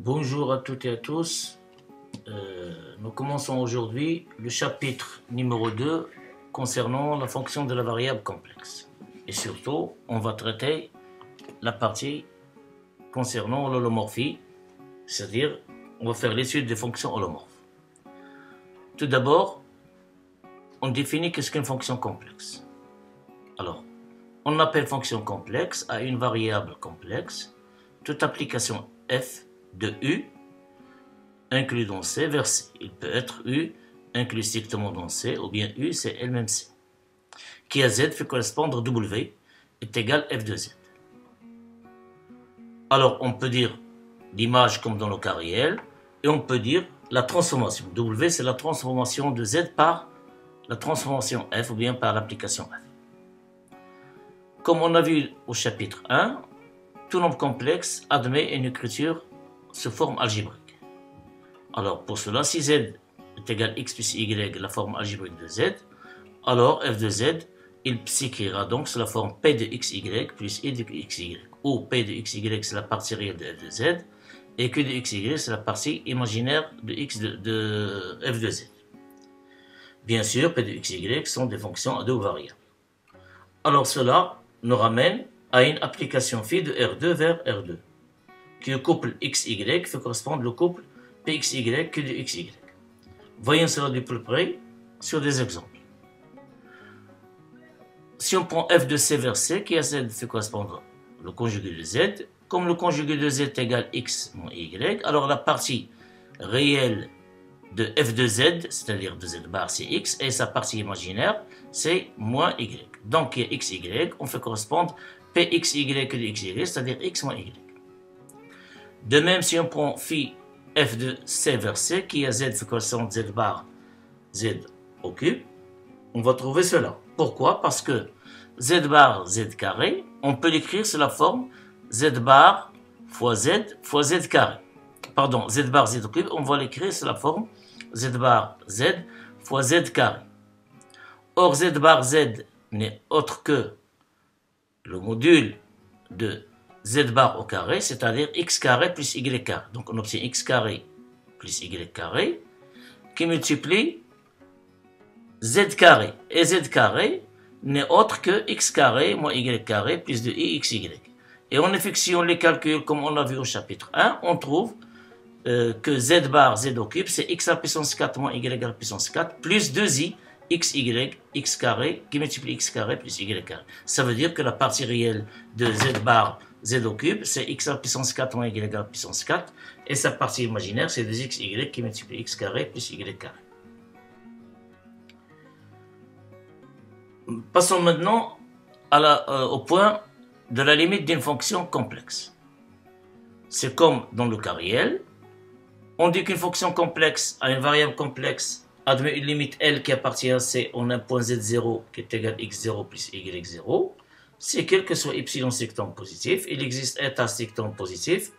Bonjour à toutes et à tous. Nous commençons aujourd'hui le chapitre numéro 2 concernant la fonction de la variable complexe. Et surtout, on va traiter la partie concernant l'holomorphie, c'est-à-dire on va faire l'étude des fonctions holomorphes. Tout d'abord, on définit qu'est-ce qu'une fonction complexe. Alors, on appelle fonction complexe à une variable complexe toute application f de U inclus dans C vers C. Il peut être U inclus strictement dans C ou bien U c'est elle-même C. Qui à Z fait correspondre W est égal f de Z. Alors on peut dire l'image comme dans le cas réel et on peut dire la transformation. W c'est la transformation de Z par la transformation F ou bien par l'application F. Comme on a vu au chapitre 1, tout nombre complexe admet une écriture sous forme algébrique. Alors pour cela, si Z est égal x plus y, la forme algébrique de Z, alors f de Z, il s'écrira donc sous la forme p de xy plus i de xy, où p de xy c'est la partie réelle de f de Z, et q de xy c'est la partie imaginaire de x de f de Z. Bien sûr, p de xy sont des fonctions à deux variables. Alors cela nous ramène à une application phi de R2 vers R2, qui le couple XY fait correspondre le couple PXY que de XY. Voyons cela de plus près sur des exemples. Si on prend f de C vers C, qui à Z fait correspondre le conjugué de Z, comme le conjugué de Z égale x moins y, alors la partie réelle de f de Z, c'est-à-dire de Z bar, c'est x, et sa partie imaginaire, c'est moins y. Donc, xy, on fait correspondre pxy que de xy, c'est-à-dire x moins y. De même, si on prend phi f de C vers C, qui à Z fait correspondre Z bar, Z au cube, on va trouver cela. Pourquoi? Parce que Z bar, Z carré, on peut l'écrire sous la forme Z bar fois Z carré. Pardon, Z bar, Z au cube, on va l'écrire sous la forme Z bar, Z fois Z carré. Or, Z bar, Z n'est autre que le module de Z bar au carré, c'est-à-dire x carré plus y carré. Donc on obtient x carré plus y carré qui multiplie Z carré. Et Z carré n'est autre que x carré moins y carré plus de ixy. Et en effet, si on les calcule comme on l'a vu au chapitre 1, on trouve que Z bar, Z au cube, c'est x à la puissance 4 moins y à la puissance 4 plus 2i xy, x carré, qui multiplie x carré plus y carré. Ça veut dire que la partie réelle de Z bar, Z au cube, c'est x à la puissance 4 moins y à la puissance 4, et sa partie imaginaire, c'est 2xy qui multiplie x carré plus y carré. Passons maintenant au point de la limite d'une fonction complexe. C'est comme dans le cas réel, on dit qu'une fonction complexe a une variable complexe admet une limite L qui appartient à C en un point Z0 qui est égal à x0 plus y0, c'est quel que soit y strictement positif, il existe état strictement positif,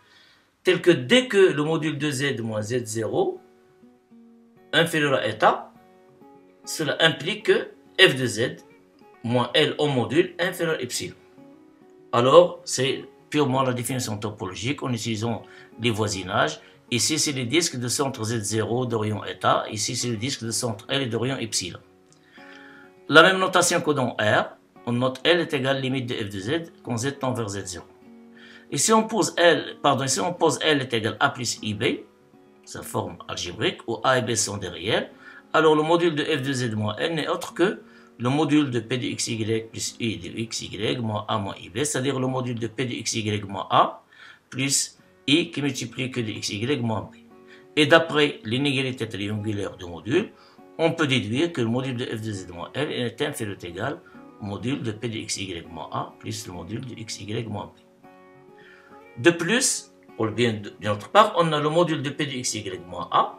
tel que dès que le module de Z moins Z0 inférieur à état, cela implique que f de Z moins L au module inférieur à epsilon. Alors, c'est purement la définition topologique en utilisant les voisinages. Ici, c'est le disque de centre Z0 d'Orion état. Ici, c'est le disque de centre L d'Orion epsilon. La même notation que dans R, on note L est égal à limite de f de Z quand Z tend vers Z0. Et si on pose L est égal à A plus IB, sa forme algébrique, où A et B sont des réels, alors le module de f de Z moins L n'est autre que le module de P de XY plus I de XY moins A moins IB, c'est-à-dire le module de P de XY moins A plus I qui multiplie que de XY moins B. Et d'après l'inégalité triangulaire du module, on peut déduire que le module de f de Z moins L est inférieur ou égal au module de P de XY moins A plus le module de XY moins B. De plus, pour le bien d'autre part, on a le module de P de XY moins A.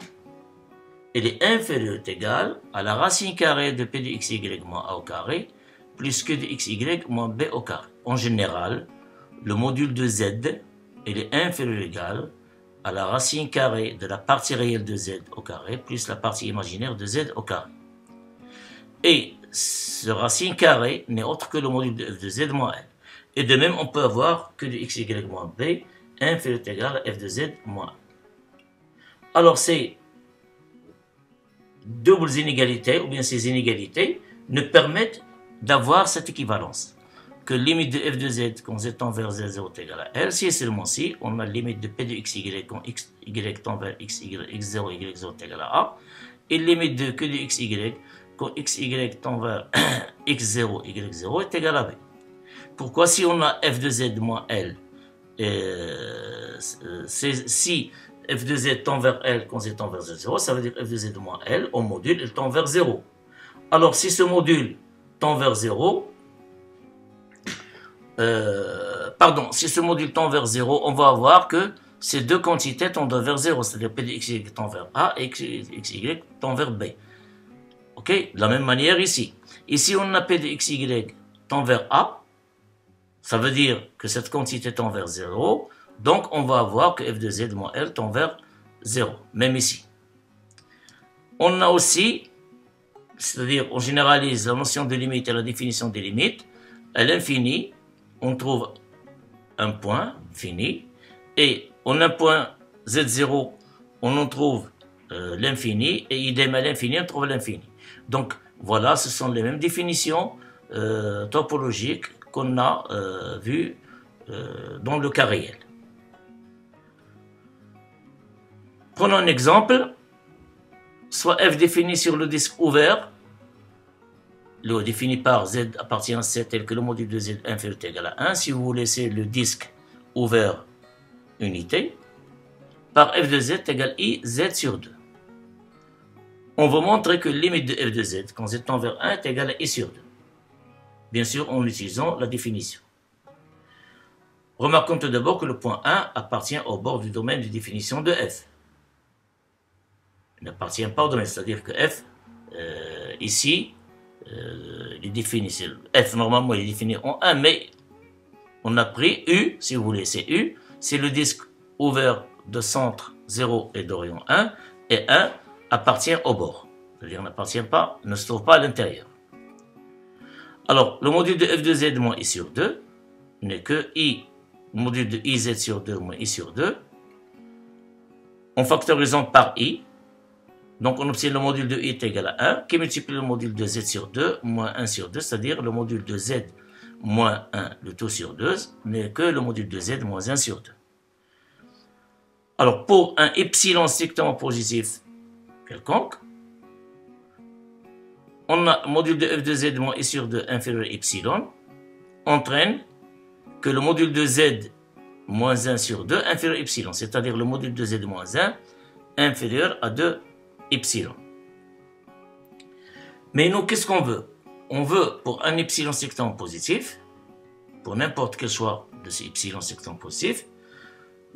Il est inférieur ou égal à la racine carrée de P de XY moins A au carré plus que de XY moins B au carré. En général, le module de Z il est inférieur ou égal à la racine carrée de la partie réelle de Z au carré plus la partie imaginaire de Z au carré. Et ce racine carré n'est autre que le module de f de Z moins L. Et de même, on peut avoir que de XY moins B inférieur ou égal à f de Z moins Alors ces doubles inégalités, ou bien ces inégalités, nous permettent d'avoir cette équivalence. Que limite de f de z quand z tend vers z0 est égal à L, si et seulement si, on a limite de p de xy quand y tend vers x0, y0 est égal à A, et limite de q de xy quand xy tend vers x0, y0 est égal à B. Pourquoi? Si on a f de z moins L, si f de z tend vers L quand z tend vers z0, ça veut dire f de z moins L, au module, il tend vers 0. Alors si ce module tend vers 0, si ce module tend vers 0, on va avoir que ces deux quantités tendent vers 0, c'est-à-dire p de xy tend vers A et xy tend vers B. Ok? De la même manière ici. Ici, on a p de xy tend vers A, ça veut dire que cette quantité tend vers 0, donc on va avoir que f de z moins L tend vers 0, même ici. On a aussi, c'est-à-dire on généralise la notion de limite et la définition des limites, à l'infini, on trouve un point fini, et en un point z0, on en trouve l'infini, et idem à l'infini, on trouve l'infini. Donc voilà, ce sont les mêmes définitions topologiques qu'on a vues dans le cas réel. Prenons un exemple, soit f défini sur le disque ouvert, le défini par z appartient à C tel que le module de z inférieur ou égal à 1. Si vous laissez le disque ouvert unité, par f de z égale i z sur 2. On va montrer que la limite de f de z quand z tend vers 1 est égale à i sur 2. Bien sûr, en utilisant la définition. Remarquons tout d'abord que le point 1 appartient au bord du domaine de définition de f. Il n'appartient pas au domaine, c'est-à-dire que f, ici, il est défini, f normalement il est défini en 1, mais on a pris U, si vous voulez, c'est U, c'est le disque ouvert de centre 0 et d'orient 1, et 1 appartient au bord, c'est-à-dire n'appartient pas, ne se trouve pas à l'intérieur. Alors, le module de f de z moins i sur 2 n'est que i, module de iz sur 2 moins i sur 2, en factorisant par i. Donc, on obtient le module de i est égal à 1, qui multiplie le module de z sur 2 moins 1 sur 2, c'est-à-dire le module de z moins 1, le tout sur 2, n'est que le module de z moins 1 sur 2. Alors, pour un epsilon strictement positif quelconque, on a le module de f de z moins i sur 2 inférieur à epsilon, entraîne que le module de z moins 1 sur 2 inférieur à epsilon, c'est-à-dire le module de z moins 1 inférieur à 2 epsilon. Mais nous, qu'est-ce qu'on veut? On veut, pour un epsilon strictement positif, pour n'importe quel choix de ces epsilon strictement positif,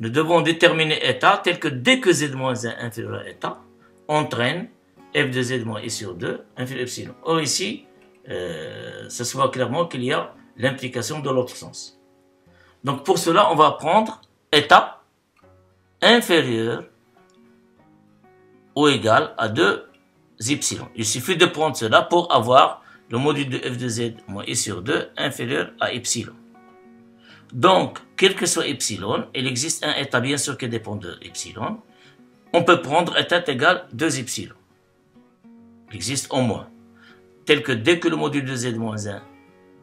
nous devons déterminer état tel que dès que z-1 inférieur à état, entraîne f de z moins i sur 2 inférieur à epsilon. Or ici, ça se voit clairement qu'il y a l'implication de l'autre sens. Donc pour cela, on va prendre état inférieur ou égal à 2 epsilon. Il suffit de prendre cela pour avoir le module de f de z moins i sur 2 inférieur à epsilon. Donc, quel que soit epsilon, il existe un état bien sûr qui dépend de epsilon. On peut prendre état égal 2 epsilon. Il existe au moins. Tel que dès que le module de z moins 1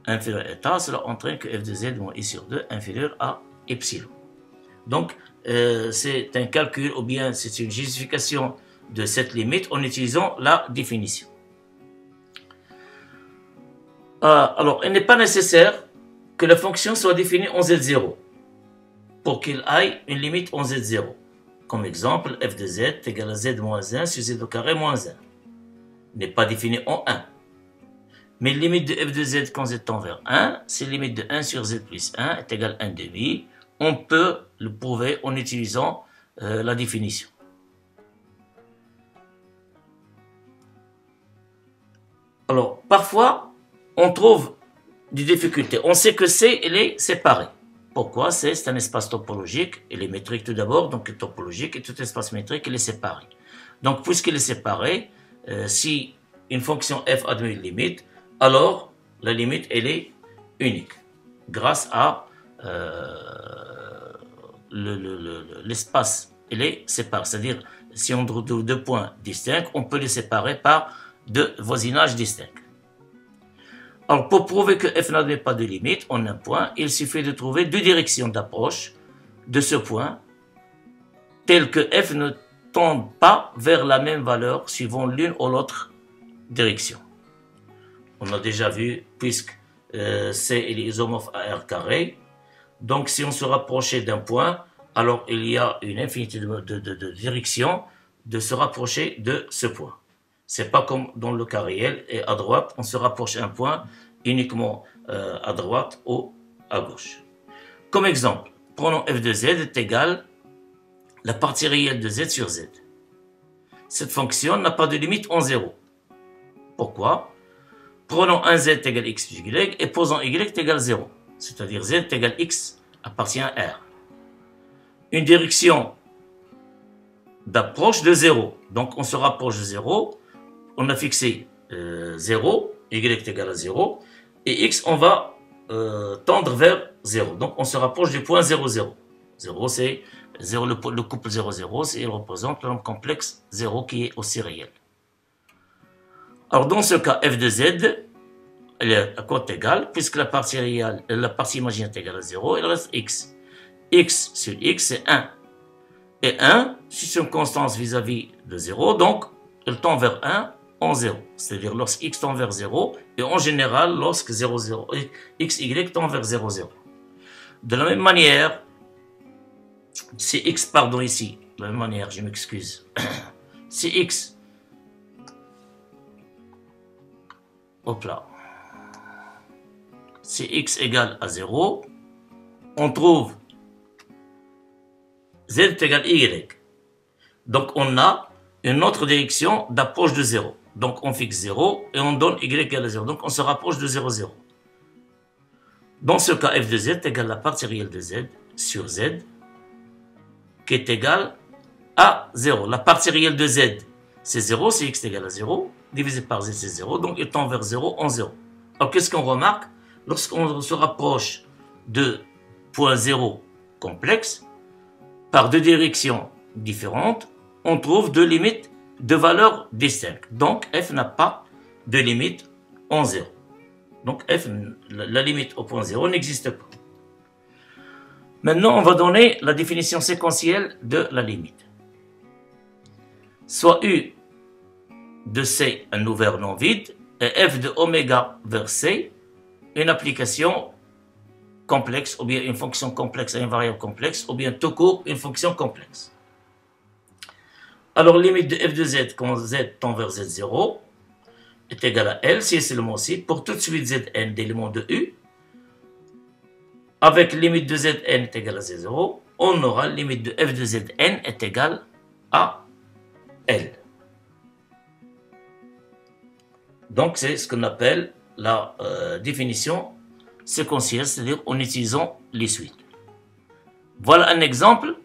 inférieur à état, cela entraîne que f de z moins i sur 2 inférieur à epsilon. Donc, c'est un calcul ou bien c'est une justification de cette limite en utilisant la définition. Alors, il n'est pas nécessaire que la fonction soit définie en z0 pour qu'il aille une limite en z0. Comme exemple, f de z est égal à z moins 1 sur z au carré moins 1. N'est pas défini en 1. Mais la limite de f de z quand z tend vers 1, c'est la limite de 1 sur z plus 1 est égal à 1 demi. On peut le prouver en utilisant la définition. Alors, parfois, on trouve des difficultés. On sait que C, elle est séparée. Pourquoi? C'est un espace topologique. Il est métrique tout d'abord, donc il est topologique, et tout espace métrique, il est séparé. Donc, puisqu'il est séparé, si une fonction f admet une limite, alors la limite, elle est unique, grâce à l'espace, elle est séparée. C'est-à-dire, si on trouve deux points distincts, on peut les séparer par deux voisinages distincts. Alors, pour prouver que f n'admet pas de limite en un point, il suffit de trouver deux directions d'approche de ce point, telles que f ne tende pas vers la même valeur suivant l'une ou l'autre direction. On a déjà vu, puisque C est isomorphe à R carré, donc si on se rapprochait d'un point, alors il y a une infinité de directions de se rapprocher de ce point. C'est pas comme dans le cas réel, et à droite, on se rapproche un point uniquement à droite ou à gauche. Comme exemple, prenons f de z est égal la partie réelle de z sur z. Cette fonction n'a pas de limite en 0. Pourquoi? Prenons un z égale x plus y et posons y égale 0. C'est-à-dire z égale x appartient à R. Une direction d'approche de 0. Donc on se rapproche de 0. On a fixé 0, y est égal à 0. Et x, on va tendre vers 0. Donc on se rapproche du point 0, 0. 0, c'est 0, le couple 0, 0, il représente le nombre complexe 0 qui est aussi réel. Alors dans ce cas, f de z, elle est à cote égale, puisque la partie réelle, la partie imaginaire est égale à 0, il reste x. X sur x, c'est 1. Et 1, si c'est une constance vis-à-vis de 0, donc elle tend vers 1 en 0. C'est-à-dire lorsque x tend vers 0, et en général, lorsque 0, 0, x, y tend vers 0, 0. De la même manière, si x, pardon, ici, de la même manière, je m'excuse, si x, hop là, si x égale à 0, on trouve z est égal à y. Donc on a une autre direction d'approche de 0. Donc on fixe 0 et on donne y égale à 0. Donc on se rapproche de 0, 0. Dans ce cas, f de z est égal à la partie réelle de z sur z qui est égale à 0. La partie réelle de z, c'est 0, c'est x égale à 0, divisé par z, c'est 0, donc il tend vers 0 en 0. Alors qu'est-ce qu'on remarque? Lorsqu'on se rapproche de point 0 complexe, par deux directions différentes, on trouve deux limites de valeurs distinctes. Donc f n'a pas de limite en 0. Donc f, la limite au point 0 n'existe pas. Maintenant, on va donner la définition séquentielle de la limite. Soit u de c un ouvert non vide et f de oméga vers c une application complexe, ou bien une fonction complexe à une variable complexe, ou bien tout court une fonction complexe. Alors, limite de f de z quand z tend vers z0 est égale à L, si et seulement aussi, pour toute suite zn d'éléments de u, avec limite de zn est égale à z0, on aura limite de f de zn est égale à L. Donc, c'est ce qu'on appelle la définition séquentielle, c'est-à-dire en utilisant les suites. Voilà un exemple,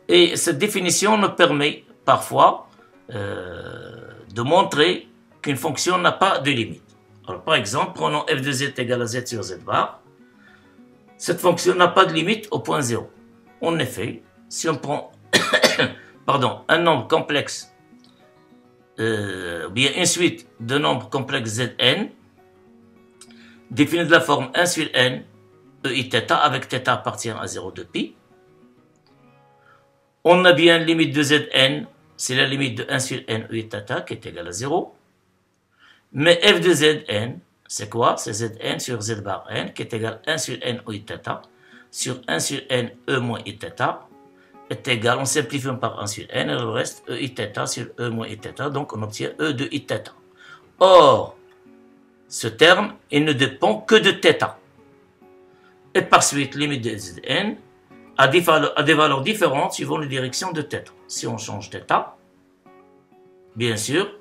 et cette définition nous permet parfois de montrer qu'une fonction n'a pas de limite. Alors, par exemple, prenons f de z égale à z sur z bar. Cette fonction n'a pas de limite au point 0. En effet, si on prend pardon, un nombre complexe, ou bien une suite de nombres complexes zn, définie de la forme 1 sur n, e i θ, avec θ appartient à 0 de pi. On a bien limite de zn, c'est la limite de 1 sur n e i θ qui est égale à 0. Mais f de zn, c'est quoi? C'est zn sur z bar n qui est égal à 1 sur n e i θ sur 1 sur n e moins i θ est égal, on simplifie par 1 sur n, et le reste e i θ sur e moins i θ, donc on obtient e de i θ. Or, ce terme, il ne dépend que de θ. Et par suite, limite de zn a des valeurs différentes suivant les directions de θ. Si on change θ, bien sûr,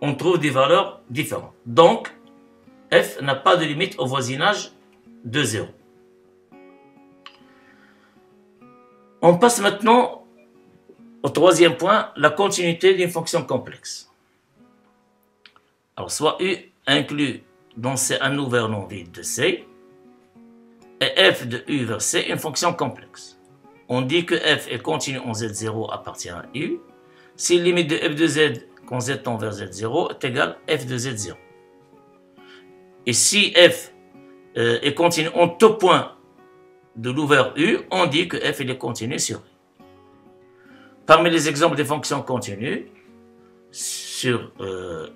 on trouve des valeurs différentes. Donc, f n'a pas de limite au voisinage de 0. On passe maintenant au troisième point, la continuité d'une fonction complexe. Alors, soit u inclut dans C un ouvert non vide de C, et f de u vers C une fonction complexe. on dit que f est continu en z0 appartient à u si la limite de f de z quand z tend vers z0 est égale à f de z0. Et si f est continu en tout point de l'ouvert u, on dit que f est continu sur u. Parmi les exemples des fonctions continues, sur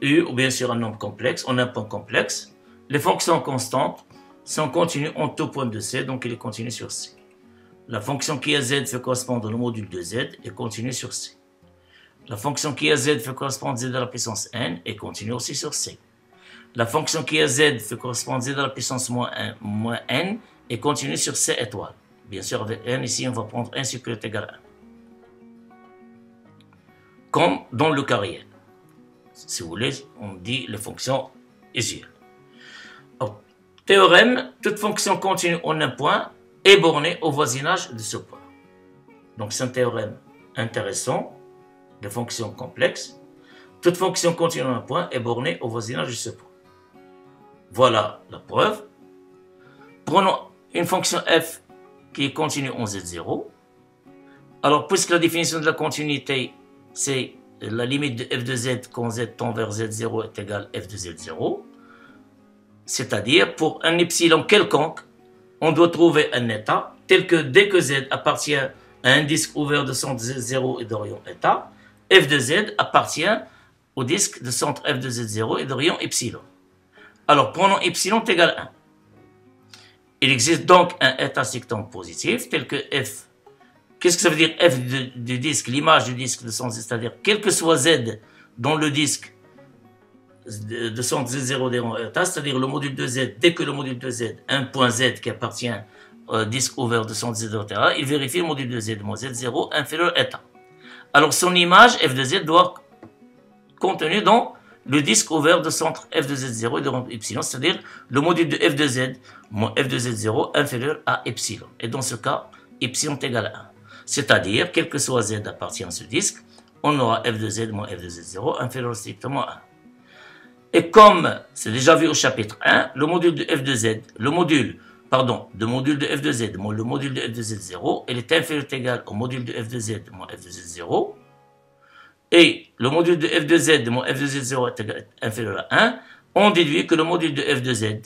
u ou bien sur un nombre complexe, on a un point complexe, les fonctions constantes sont continues en tout point de C, donc il est continu sur C. La fonction qui a z fait correspondre au module de z est continue sur C. La fonction qui a z fait correspondre à z à la puissance n est continue aussi sur C. La fonction qui a z fait correspondre à z à la puissance moins n est continue sur C étoile. Bien sûr, avec n, ici, on va prendre 1 sur q est égal à 1. Comme dans le cas réel. Si vous voulez, on dit les fonctions usuelles. Théorème, toute fonction continue en un point est bornée au voisinage de ce point. Donc c'est un théorème intéressant de fonctions complexes. Toute fonction continue en un point est bornée au voisinage de ce point. Voilà la preuve. Prenons une fonction f qui est continue en z0. Alors, puisque la définition de la continuité, c'est la limite de f de z quand z tend vers z0 est égale à f de z0, c'est-à-dire pour un epsilon quelconque, on doit trouver un état tel que dès que z appartient à un disque ouvert de centre z0 et de rayon état, f de z appartient au disque de centre f de z0 et de rayon epsilon. Alors, prenons epsilon est égal à 1. Il existe donc un état sectant positif tel que f. Qu'est-ce que ça veut dire f du disque, l'image du disque de centre, c'est-à-dire quel que soit z dans le disque de centre z0 des rangs état, c'est-à-dire le module de z, dès que le module de z, un point z qui appartient au disque ouvert de centre z0 état, il vérifie le module de z moins z0 inférieur état. Alors son image f de z doit contenir dans le disque ouvert de centre f de z0 et de rang epsilon, c'est-à-dire le module de f de z moins f de z0 inférieur à epsilon. Et dans ce cas, epsilon est égal à 1. C'est-à-dire, quel que soit z appartient à ce disque, on aura f de z moins f de z0 inférieur strictement à 1. Et comme c'est déjà vu au chapitre 1, le module de f de z, le module de f de z moins le module de f de z0, il est inférieur ou égal au module de f de z moins f de z0. Et le module de f de z moins f de z0 est inférieur à 1. On déduit que le module de f de z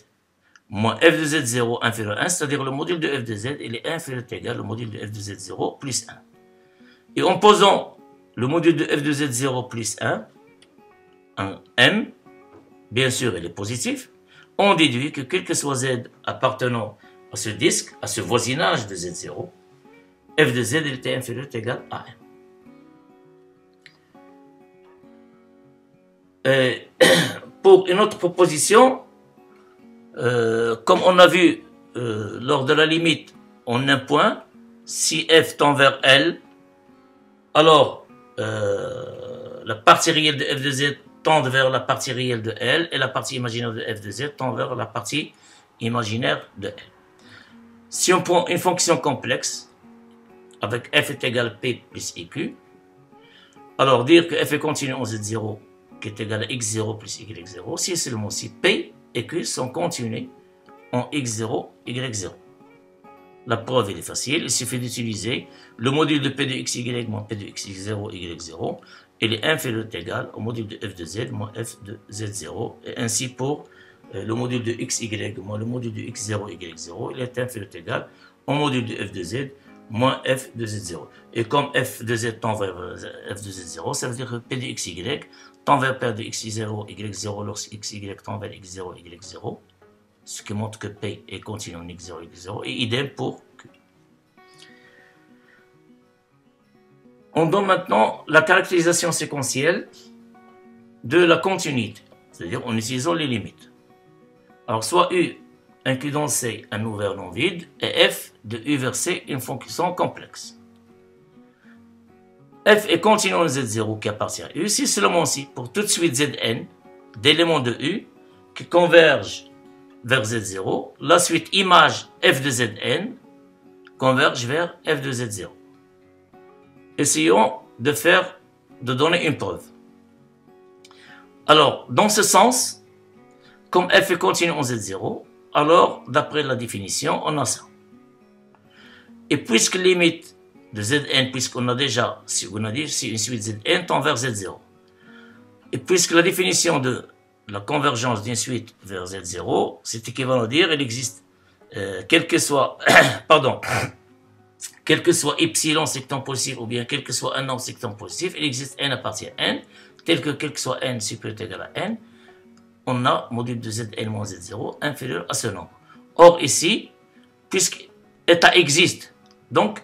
moins f de z0 inférieur à 1, c'est-à-dire le module de f de z, il est inférieur ou égal au module de f de z0 plus 1. Et en posant le module de f de z0 plus 1 en m, bien sûr il est positif, on déduit que quel que soit z appartenant à ce disque, à ce voisinage de z0, f de z il était inférieur ou égal à 1. Pour une autre proposition, comme on a vu lors de la limite en un point, si f tend vers L, alors la partie réelle de f de z tend vers la partie réelle de L et la partie imaginaire de f de z tend vers la partie imaginaire de L. Si on prend une fonction complexe avec f est égal à p plus iq, alors dire que f est continu en z0 qui est égal à x0 plus y0, si et seulement si p et q sont continus en x0, y0. La preuve est facile, il suffit d'utiliser le module de p de xy moins p de xy0, y0, il est inférieur ou égal au module de f de z moins f de z0, et ainsi pour le module de xy moins le module de x0, y0, il est inférieur ou égal au module de f de z moins f de z0. Et comme f de z tend vers f de z0, ça veut dire que p de xy tend vers p de xy0, y0 lorsque xy tend vers x0, y0, ce qui montre que p est continu en x0, y0, et idem pour q. On donne maintenant la caractérisation séquentielle de la continuité, c'est-à-dire en utilisant les limites. Alors soit u inclut dans C un ouvert non vide et f de u vers C une fonction complexe. F est continu en Z0 qui appartient à U si seulement si pour toute suite Zn d'éléments de U qui convergent vers Z0, la suite image f de Zn converge vers f de Z0. Essayons de donner une preuve. Alors, dans ce sens, comme f est continu en Z0, alors, d'après la définition, on a ça. Et puisque limite de Zn, puisqu'on a déjà, si on a dit, si une suite Zn tend vers Z0. Et puisque la définition de la convergence d'une suite vers Z0, c'est équivalent à dire, il existe, quel que soit, pardon, quel que soit epsilon sectant positif, ou bien quel que soit un nombre sectant positif, il existe n appartient à n, tel que quel que soit n supérieur ou égal à n, on a module de Zn moins Z0 inférieur à ce nombre. Or ici, puisque état existe, donc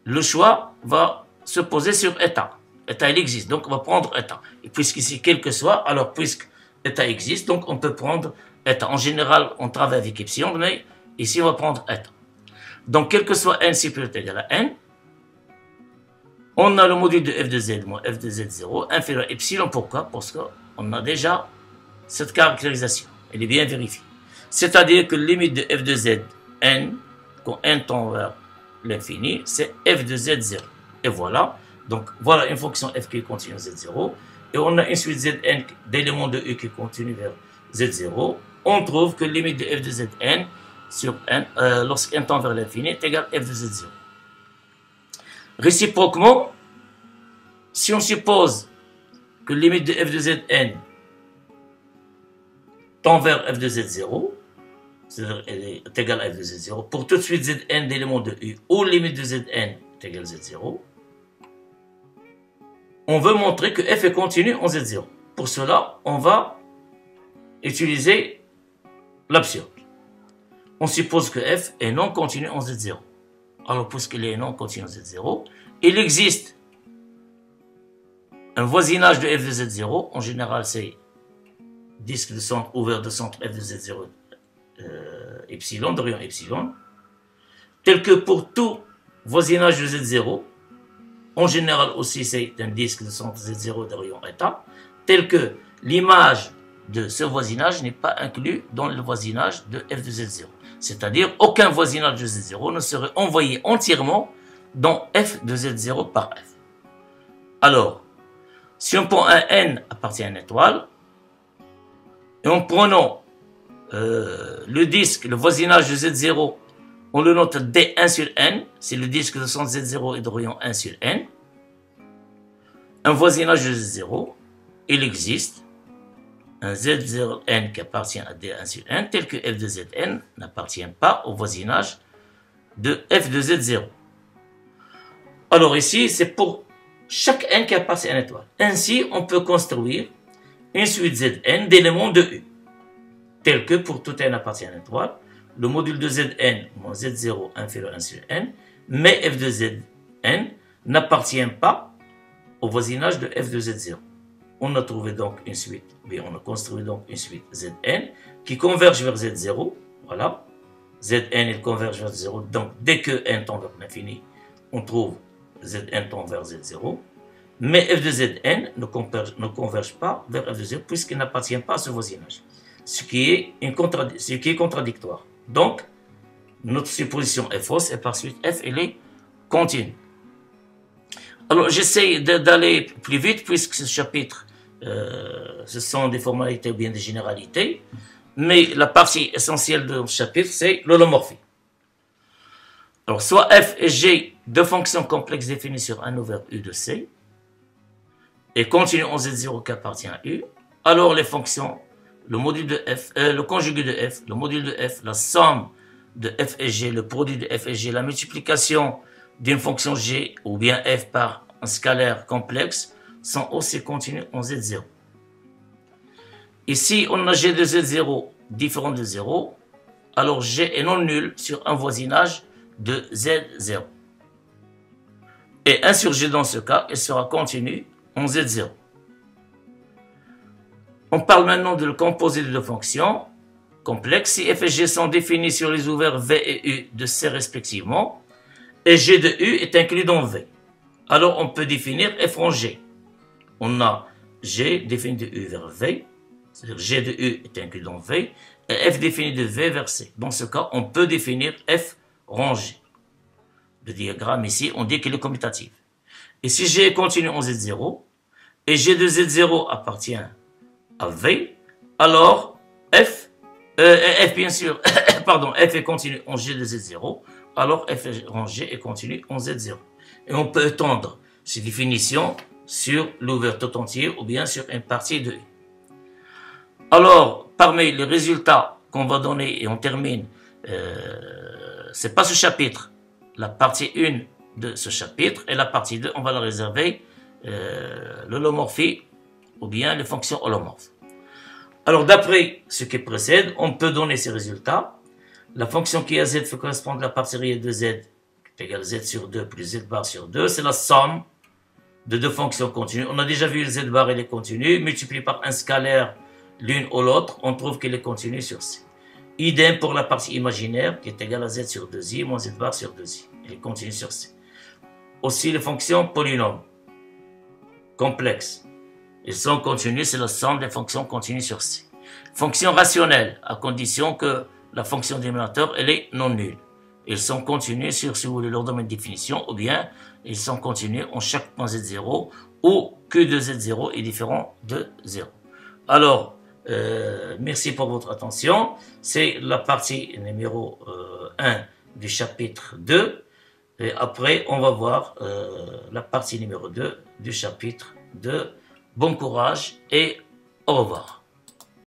le choix va se poser sur état. État, il existe, donc on va prendre état. Et puisqu'ici, quel que soit, alors puisque état existe, donc on peut prendre état. En général, on travaille avec epsilon, mais ici, on va prendre état. Donc, quel que soit n supérieur ou égal à n, on a le module de f de z moins f de z0 inférieur à epsilon. Pourquoi? Parce qu'on a déjà cette caractérisation. Elle est bien vérifiée. C'est-à-dire que la limite de f de z n, quand n tend vers l'infini, c'est f de z0. Et voilà. Donc, voilà une fonction f qui continue z0. Et on a une suite zn d'éléments de u qui continue vers z0. On trouve que la limite de f de zn sur n, lorsqu'n tend vers l'infini, est égale à f de z0. Réciproquement, si on suppose que la limite de f de zn tend vers f de z0, c'est-à-dire elle est égale à f de z0, pour toute suite zn d'éléments de u, où la limite de zn est égale à z0, on veut montrer que f est continu en z0. Pour cela, on va utiliser l'absurde. On suppose que f est non continu en z0. Alors, puisqu'il est non continu en z0, il existe un voisinage de f de z0. En général, c'est disque de centre ouvert de centre f de z0 epsilon, de rayon epsilon, tel que pour tout voisinage de z0. En général aussi, c'est un disque de centre Z0 de rayon état, tel que l'image de ce voisinage n'est pas inclus dans le voisinage de f de Z0. C'est-à-dire, aucun voisinage de Z0 ne serait envoyé entièrement dans f de Z0 par f. Alors, si on prend un n appartient à une étoile, et en prenant le disque, le voisinage de Z0, on le note D1 sur n, c'est le disque de centre Z0 et de rayon 1 sur n. Un voisinage de Z0, il existe un Z0n qui appartient à D1 sur n, tel que f de Zn n'appartient pas au voisinage de f de Z0. Alors ici, c'est pour chaque n qui appartient à une étoile. Ainsi, on peut construire une suite Zn d'éléments de U, tel que pour tout n appartient à une étoile, le module de Zn moins Z0 inférieur à 1 sur n, mais f de Zn n'appartient pas au voisinage de f de Z0. On a trouvé donc une suite, bien on a construit donc une suite Zn qui converge vers Z0, voilà. Zn il converge vers Z0, donc dès que n tend vers l'infini, on trouve Zn tend vers Z0, mais f de Zn ne converge pas vers f de Z0 puisqu'il n'appartient pas à ce voisinage, ce qui est contradictoire. Donc, notre supposition est fausse et par suite f elle est continue. Alors, j'essaie d'aller plus vite puisque ce chapitre, ce sont des formalités ou bien des généralités, mais la partie essentielle de ce chapitre, c'est l'holomorphie. Alors, soit f et g, deux fonctions complexes définies sur un ouvert u de c, et continue en z0 qui appartient à u, alors les fonctions, le module de f, le conjugué de f, le module de f, la somme de f et g, le produit de f et g, la multiplication d'une fonction g ou bien f par un scalaire complexe sont aussi continues en z0. Ici, on a g de z0 différent de 0, alors g est non nul sur un voisinage de z0. Et 1 sur g dans ce cas, il sera continu en z0. On parle maintenant de le composé de deux fonctions complexes. Si f et g sont définis sur les ouverts v et u de c respectivement, et g de u est inclus dans v, alors on peut définir f en g. On a g défini de u vers v, c'est-à-dire g de u est inclus dans v, et f défini de v vers c. Dans ce cas, on peut définir f rangé. Le diagramme ici, on dit qu'il est commutatif. Et si g est continu en z0, et g de z0 appartient à v, alors f bien sûr, pardon, f est continu en g de z0, alors f rangé est continu en z0. Et on peut étendre ces définitions sur l'ouvert tout entier ou bien sur une partie de U. Alors, parmi les résultats qu'on va donner et on termine, c'est pas ce chapitre, la partie 1 de ce chapitre et la partie 2, on va la réserver l'holomorphie ou bien les fonctions holomorphes. Alors, d'après ce qui précède, on peut donner ces résultats. La fonction qui est à z fait correspondre à la partie réelle de z, qui est égale z sur 2 plus z bar sur 2. C'est la somme de deux fonctions continues. On a déjà vu le z bar, elle est continue. Multiplié par un scalaire, l'une ou l'autre, on trouve qu'elle est continue sur c. Idem pour la partie imaginaire, qui est égale à z sur 2i moins z bar sur 2i. Elle est continue sur c. Aussi, les fonctions polynômes complexes. Elles sont continues, c'est la somme des fonctions continues sur C. Fonctions rationnelles, à condition que la fonction dénominateur, elle est non nulle. Elles sont continues sur, si vous voulez, leur domaine de définition, ou bien elles sont continues en chaque point Z0, ou Q de Z0 est différent de 0. Alors, merci pour votre attention. C'est la partie numéro 1 du chapitre 2. Et après, on va voir la partie numéro 2 du chapitre 2. Bon courage et au revoir.